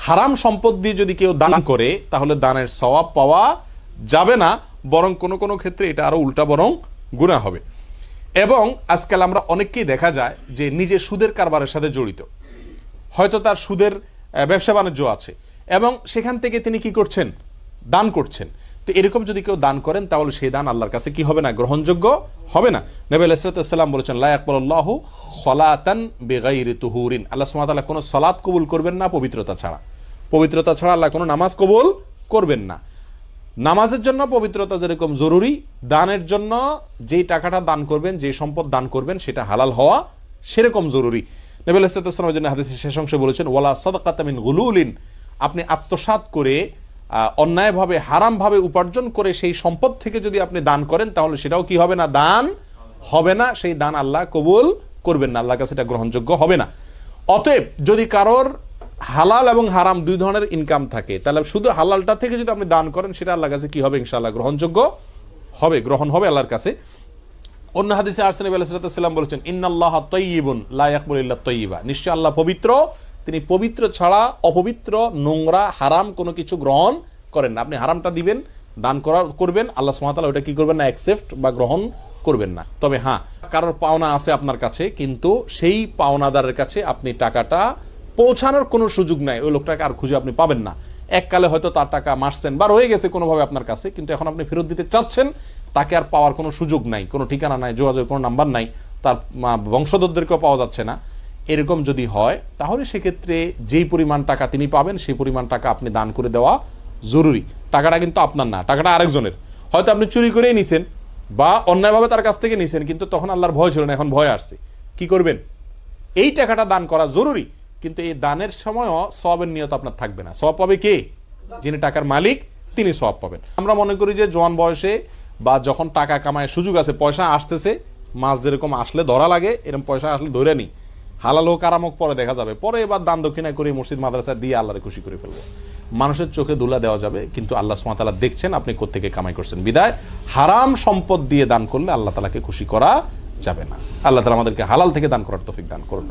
হারাম সম্পদ দিয়ে যদি কেউ দান করে তাহলে দানের সওয়াব পাওয়া যাবে না, বরং কোনো কোনো ক্ষেত্রে এটা আরো উল্টা বরং গুনাহ হবে। এবং আজকাল আমরা অনেককেই দেখা যায় যে নিজে সুদের কারবারের সাথে জড়িত, হয়তো তার সুদের ব্যবসা বাণিজ্য আছে এবং সেখান থেকে তিনি কি করছেন, দান করছেন। তো এরকম যদি কেউ দান করেন তাহলে সেই দান আল্লাহর কাছে কি হবে না, গ্রহণযোগ্য হবে না। নবী আলাইহিস সালাম বলেছেন, লা ইয়াকবালুল্লাহু সালাতান বিগাইরি তুহুরিন, আল্লাহ সুবহানাহু ওয়া তাআলা কোনো সালাত কবুল করবেন না পবিত্রতা ছাড়া। পবিত্রতা ছাড়া আল্লাহ কোনো নামাজ কবুল করবেন না। নামাজের জন্য পবিত্রতা যেরকম জরুরি, দানের জন্য যেই টাকাটা দান করবেন, যে সম্পদ দান করবেন সেটা হালাল হওয়া সেরকম জরুরি। নবী আলাইহিস সালামের জন্য হাদিসের শেষ অংশে বলেছেন, ওয়ালা সাদাকাতা মিন গুলুলিন, আপনি আত্মসাৎ করে অন্যায়ভাবে হারামভাবে উপার্জন করে সেই সম্পদ থেকে যদি আপনি দান করেন তাহলে সেটাও কি হবে না, দান হবে না, সেই দান আল্লাহ কবুল করবেন না, আল্লাহর কাছে এটা গ্রহণযোগ্য হবে না। অতএব যদি কারোর হালাল এবং হারাম দুই ধরনের ইনকাম থাকে তাহলে শুধু হালালটা থেকে যদি আপনি দান করেন সেটা আল্লাহর কাছে কি হবে, ইনশাআল্লাহ গ্রহণযোগ্য হবে, গ্রহণ হবে আল্লাহর কাছে। অন্য হাদিসে আসছে নবী আলাইহিস সালাম বলেছেন, ইন্নাল্লাহা তাইয়্যিবুন লা ইয়াকবালু ইল্লা তাইয়্যিবা, নিশ্চয় আল্লাহ পবিত্র, তিনি পবিত্র ছাড়া অপবিত্র, নোংরা, হারাম কোনো কিছু গ্রহণ করেন না। আপনি হারামটা দিবেন, দান করবেন, আল্লাহ সুবহানাহু ওয়া তাআলা ওটা কি করবেন না, অ্যাকসেপ্ট বা গ্রহণ করবেন না। তবে হ্যাঁ, কারোর পাওনা আছে আপনার কাছে, কিন্তু সেই পাওনাদারের কাছে আপনি টাকাটা পৌঁছানোর কোনো সুযোগ নাই, ওই লোকটাকে আর খুঁজে আপনি পাবেন না। এককালে হয়তো তার টাকা মারছেন বা রয়ে গেছে কোনোভাবে আপনার কাছে, কিন্তু এখন আপনি ফেরত দিতে চাচ্ছেন, তাকে আর পাওয়ার কোনো সুযোগ নাই, কোনো ঠিকানা নাই, যোগাযোগের কোনো নাম্বার নাই, তার বংশধরদেরকেও পাওয়া যাচ্ছে না। এরকম যদি হয় তাহলে সেক্ষেত্রে যেই পরিমাণ টাকা তিনি পাবেন সেই পরিমাণ টাকা আপনি দান করে দেওয়া জরুরি। টাকাটা কিন্তু আপনার না, টাকাটা আরেকজনের, হয়তো আপনি চুরি করেই নিছেন বা অন্যায়ভাবে তার কাছ থেকে নিছেন, কিন্তু তখন আল্লাহর ভয় ছিল না, এখন ভয় আসছে, কি করবেন? এই টাকাটা দান করা জরুরি, কিন্তু এই দানের সময়ও সওয়াবের নিয়ত আপনার থাকবে না। সওয়াব পাবে কে? যিনি টাকার মালিক, তিনি সওয়াব পাবেন। আমরা মনে করি যে জোয়ান বয়সে বা যখন টাকা কামায় সুযোগ আছে, পয়সা আসতেছে, মাছ যেরকম আসলে ধরা লাগে এরকম পয়সা আসলে ধরে নি, হালাল হোক আরাম হোক পরে দেখা যাবে, পরে এবার দান দক্ষিণা করে মসজিদ মাদ্রাসা দিয়ে আল্লাহরে খুশি করে ফেলবো। মানুষের চোখে ধুলা দেওয়া যাবে, কিন্তু আল্লাহ সুবহানাহু ওয়া তাআলা দেখছেন আপনি কোত্থেকে কামাই করছেন। বিদায় হারাম সম্পদ দিয়ে দান করলে আল্লাহ তাআলাকে খুশি করা যাবে না। আল্লাহ তাআলা আমাদেরকে হালাল থেকে দান করার তৌফিক দান করুন।